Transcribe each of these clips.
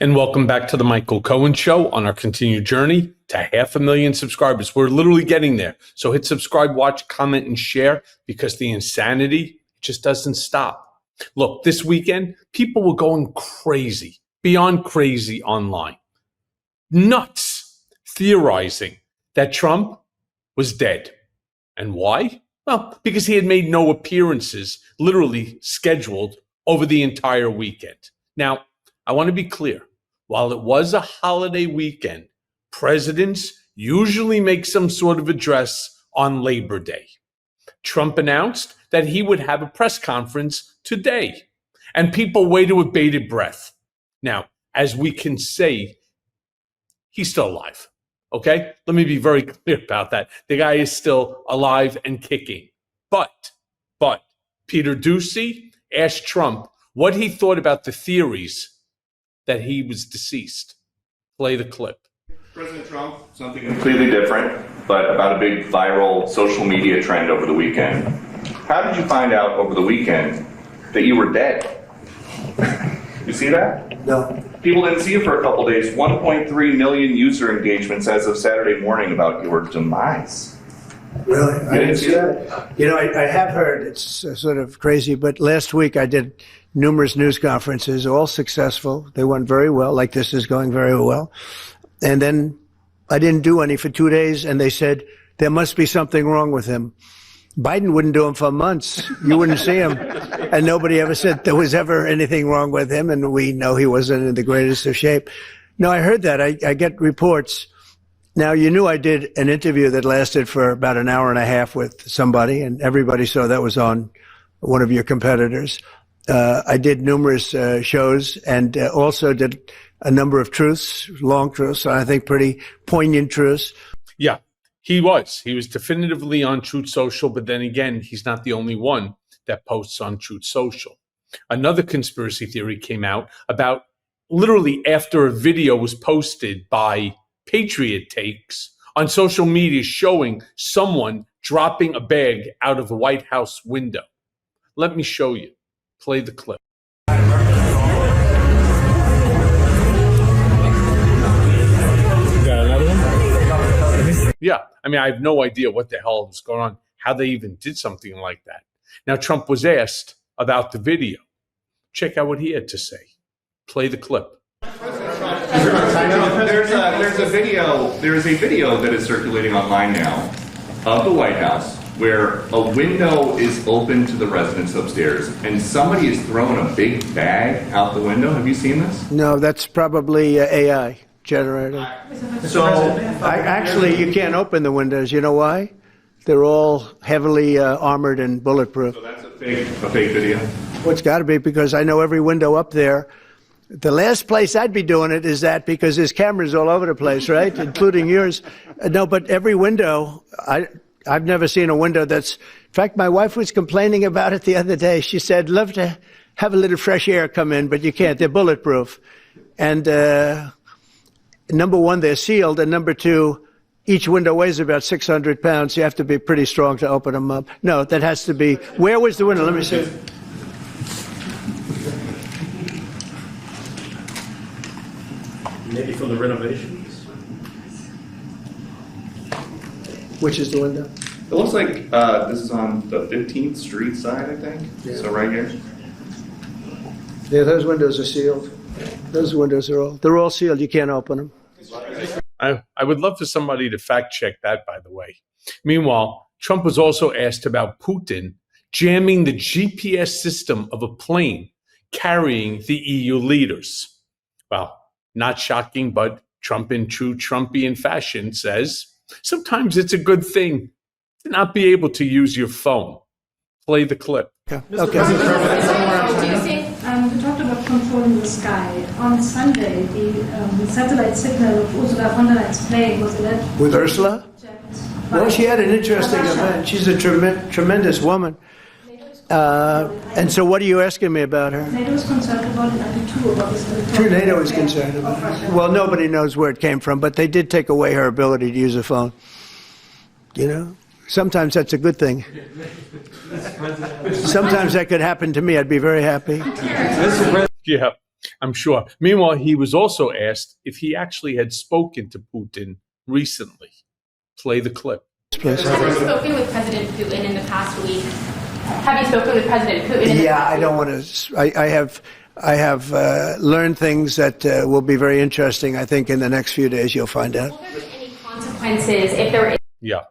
And welcome back to the Michael Cohen Show on our continued journey to 500,000 subscribers. We're literally getting there. So hit subscribe, watch, comment, and share because the insanity just doesn't stop. Look, this weekend, people were going crazy, beyond crazy online. Nuts, theorizing that Trump was dead. And why? Well, because he had made no appearances, literally scheduled, over the entire weekend. Now, I want to be clear. While it was a holiday weekend, presidents usually make some sort of address on Labor Day. Trump announced that he would have a press conference today, and people waited with bated breath. Now, as we can say, he's still alive, okay? Let me be very clear about that. The guy is still alive and kicking. But Peter Doocy asked Trump what he thought about the theories that he was deceased. Play the clip. President Trump, something completely different, but about a big viral social media trend over the weekend. How did you find out over the weekend that you were dead? You see that? No. People didn't see you for a couple days. 1.3 million user engagements as of Saturday morning about your demise. Really? I didn't see that? You know, I have heard, it's sort of crazy, but last week I did numerous news conferences, all successful. They went very well, like this is going very well. And then I didn't do any for 2 days, and they said, there must be something wrong with him. Biden wouldn't do them for months. You wouldn't see him. And nobody ever said there was ever anything wrong with him, and we know he wasn't in the greatest of shape. No, I heard that. I get reports. Now, you knew I did an interview that lasted for about an hour and a half with somebody, and everybody saw that was on one of your competitors. I did numerous shows and also did a number of truths, long truths, I think pretty poignant truths. Yeah, he was. He was definitively on Truth Social, but then again, he's not the only one that posts on Truth Social. Another conspiracy theory came out about literally after a video was posted by Patriot Takes on social media showing someone dropping a bag out of a White House window. Let me show you. Play the clip. Yeah, I mean, I have no idea what the hell was going on, how they even did something like that. Now, Trump was asked about the video. Check out what he had to say. Play the clip. There's a video that is circulating online now of the White House where a window is open to the residents upstairs and somebody has thrown a big bag out the window. Have you seen this? No, that's probably AI generated. So Actually, you can't open the windows. You know why? They're all heavily armored and bulletproof. So that's a fake video? Well, it's got to be, because I know every window up there. The last place I'd be doing it is that, because there's cameras all over the place, right? Including yours. No, but every window, I've never seen a window that's, in fact, my wife was complaining about it the other day. She said, love to have a little fresh air come in, but you can't. They're bulletproof. And number one, they're sealed. And number two, each window weighs about 600 pounds. You have to be pretty strong to open them up. No, that has to be, where was the window? Let me see. Maybe from the renovations? Which is the window? It looks like this is on the 15th Street side, I think. Yeah. So right here. Yeah, those windows are sealed. Those windows they're all sealed. You can't open them. I would love for somebody to fact check that, by the way. Meanwhile, Trump was also asked about Putin jamming the GPS system of a plane carrying the EU leaders. Well, not shocking, but Trump in true Trumpian fashion says, sometimes it's a good thing to not be able to use your phone. Play the clip. Okay. Do you think, we talked about controlling the sky. On Sunday, the satellite signal of Ursula von der Leyen's plane was alleged. With Ursula? Well, she had an interesting event. She's a tremendous woman. And so what are you asking me about her? NATO is concerned about it, and too, about this. True, NATO is concerned about it. Well, nobody knows where it came from, but they did take away her ability to use a phone. You know? Sometimes that's a good thing. Sometimes that could happen to me. I'd be very happy. Yeah. I'm sure. Meanwhile, he was also asked if he actually had spoken to Putin recently. Play the clip. Please. Have you spoken with President Putin in the past week? Have you spoken with President Putin in the past I don't want to. I have learned things that will be very interesting. I think in the next few days you'll find out. Will there be any consequences if there is? Yeah.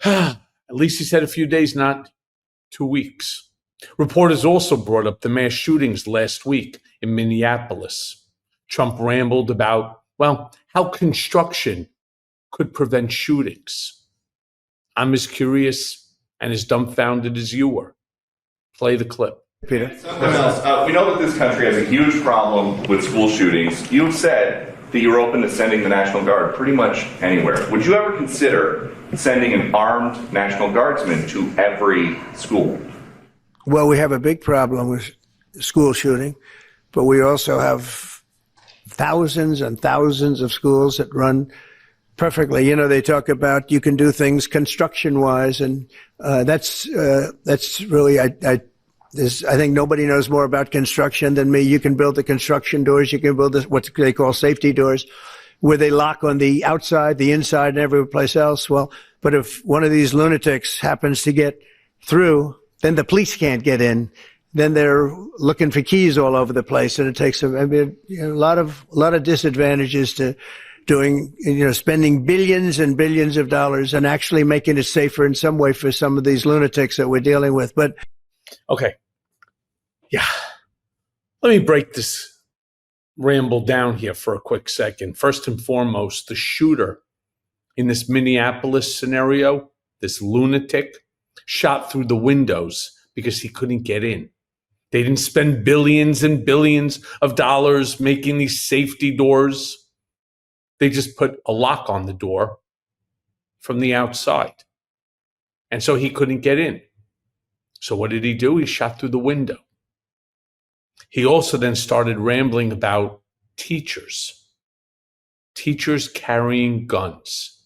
At least he said a few days, not 2 weeks. Reporters also brought up the mass shootings last week in Minneapolis. Trump rambled about, well, how construction could prevent shootings. I'm as curious and as dumbfounded as you were. Play the clip. Peter. Something else. We know that this country has a huge problem with school shootings. You've said that you're open to sending the National Guard pretty much anywhere. Would you ever consider sending an armed National Guardsman to every school? Well, we have a big problem with school shooting, but we also have thousands and thousands of schools that run perfectly. You know, they talk about you can do things construction-wise, and that's really I think nobody knows more about construction than me. You can build the construction doors. You can build what they call safety doors, where they lock on the outside, the inside, and every place else. Well, but if one of these lunatics happens to get through, then the police can't get in. Then they're looking for keys all over the place, and it takes a lot of disadvantages to doing, spending billions and billions of dollars and actually making it safer in some way for some of these lunatics that we're dealing with. But okay, yeah, let me break this ramble down here for a quick second. First and foremost, the shooter in this Minneapolis scenario, this lunatic, shot through the windows because he couldn't get in. They didn't spend billions and billions of dollars making these safety doors. They just put a lock on the door from the outside. And so he couldn't get in. So what did he do? He shot through the window. He also then started rambling about teachers carrying guns.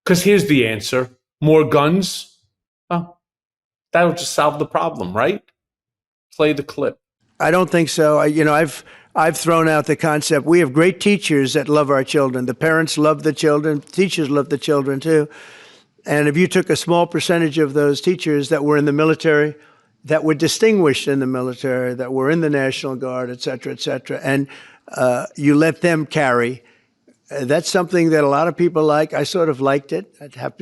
Because here's the answer. More guns? Well, that'll just solve the problem, right? Play the clip. I don't think so. I've thrown out the concept. We have great teachers that love our children. The parents love the children. Teachers love the children too. And if you took a small percentage of those teachers that were in the military, that were distinguished in the military, that were in the National Guard, et cetera, and you let them carry, that's something that a lot of people like. I sort of liked it. It'd have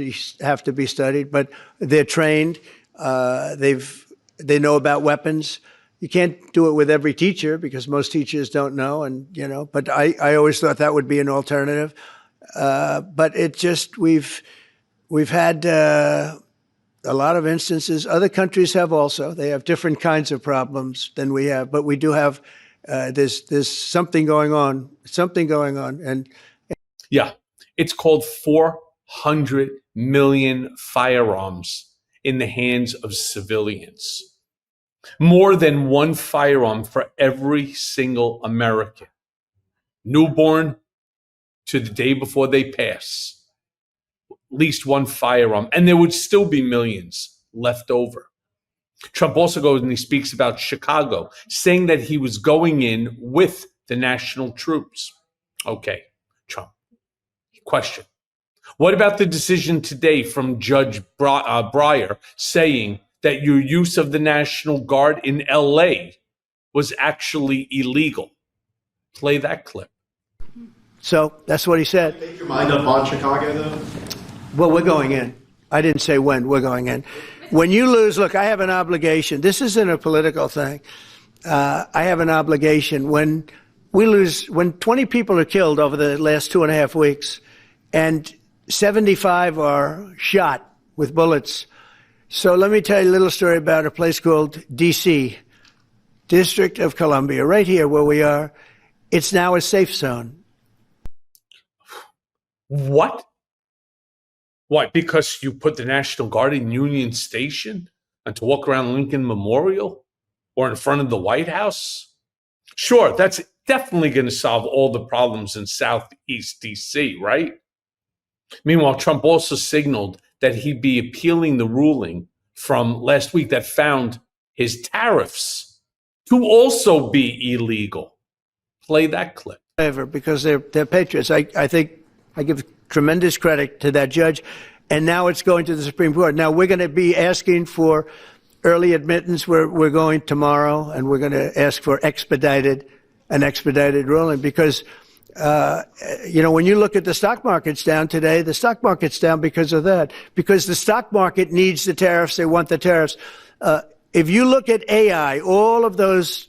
to be studied, but they're trained. They know about weapons. You can't do it with every teacher because most teachers don't know, but I always thought that would be an alternative. But it just, we've had a lot of instances. Other countries have also. They have different kinds of problems than we have, but we do have, there's something going on. And yeah, it's called 400 million firearms in the hands of civilians. More than one firearm for every single American, newborn to the day before they pass. At least one firearm, and there would still be millions left over. Trump also goes and he speaks about Chicago, saying that he was going in with the national troops. Okay, Trump. Question. What about the decision today from Judge Breyer saying that your use of the National Guard in LA was actually illegal? Play that clip. so that's what he said. Make your mind up on Chicago, though? Well, we're going in. I didn't say when. We're going in. When you lose, look, I have an obligation. This isn't a political thing. I have an obligation. When we lose, when 20 people are killed over the last 2.5 weeks and 75 are shot with bullets. So let me tell you a little story about a place called D.C., District of Columbia, right here where we are. It's now a safe zone. What? Why? Because you put the National Guard in Union Station and to walk around Lincoln Memorial or in front of the White House? Sure, that's definitely going to solve all the problems in Southeast D.C., right? Meanwhile, Trump also signaled that he'd be appealing the ruling from last week that found his tariffs to also be illegal. Play that clip. Because they're patriots. I think I give tremendous credit to that judge. And now it's going to the Supreme Court. Now we're going to be asking for early admittance. We're going tomorrow, and we're going to ask for an expedited ruling because, when you look at the stock market's down today, the stock market's down because of that, because the stock market needs the tariffs. They want the tariffs. If you look at AI, all of those,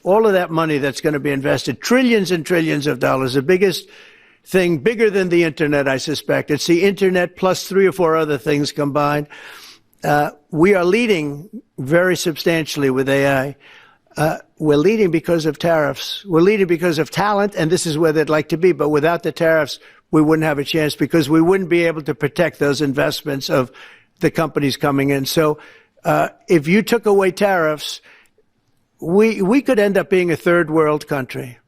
all of that money that's going to be invested, trillions and trillions of dollars, the biggest thing, bigger than the internet, I suspect. It's the internet plus 3 or 4 other things combined. We are leading very substantially with AI. We're leading because of tariffs. We're leading because of talent, and this is where they'd like to be. But without the tariffs, we wouldn't have a chance because we wouldn't be able to protect those investments of the companies coming in. So if you took away tariffs, we could end up being a third world country.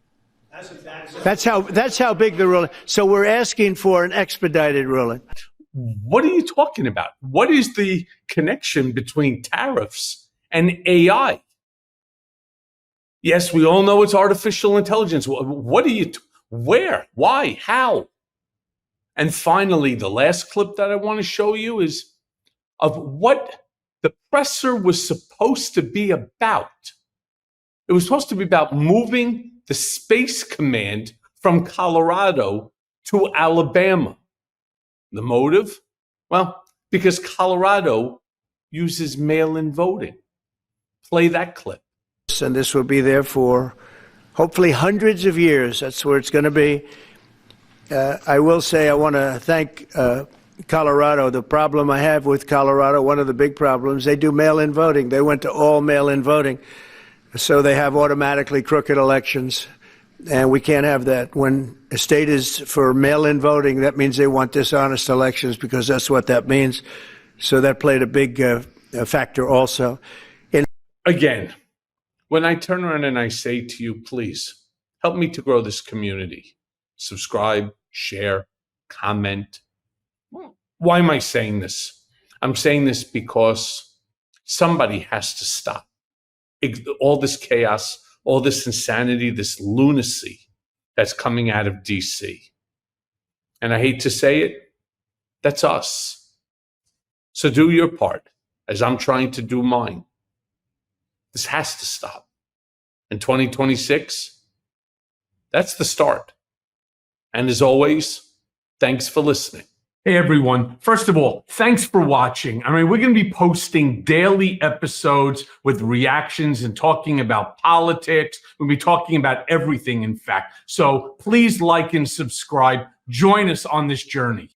That's how big the ruling. So we're asking for an expedited ruling. What are you talking about? What is the connection between tariffs and AI? Yes, we all know it's artificial intelligence. What are you, where, why, how? And finally, the last clip that I want to show you is of what the presser was supposed to be about. It was supposed to be about moving the Space Command from Colorado to Alabama. The motive? Well, because Colorado uses mail-in voting. Play that clip. And this will be there for hopefully hundreds of years. That's where it's going to be. I will say I want to thank Colorado. The problem I have with Colorado, one of the big problems, they do mail-in voting. They went to all mail-in voting. So they have automatically crooked elections, and we can't have that. When a state is for mail-in voting, that means they want dishonest elections because that's what that means. So that played a big factor also. Again, when I turn around and I say to you, please help me to grow this community, subscribe, share, comment. Why am I saying this? I'm saying this because somebody has to stop all this chaos, all this insanity, this lunacy that's coming out of DC. And I hate to say it, that's us. So do your part as I'm trying to do mine. This has to stop. In 2026, that's the start. And as always, thanks for listening. Hey, everyone. First of all, thanks for watching. I mean, we're going to be posting daily episodes with reactions and talking about politics. We'll be talking about everything, in fact. So please like and subscribe. Join us on this journey.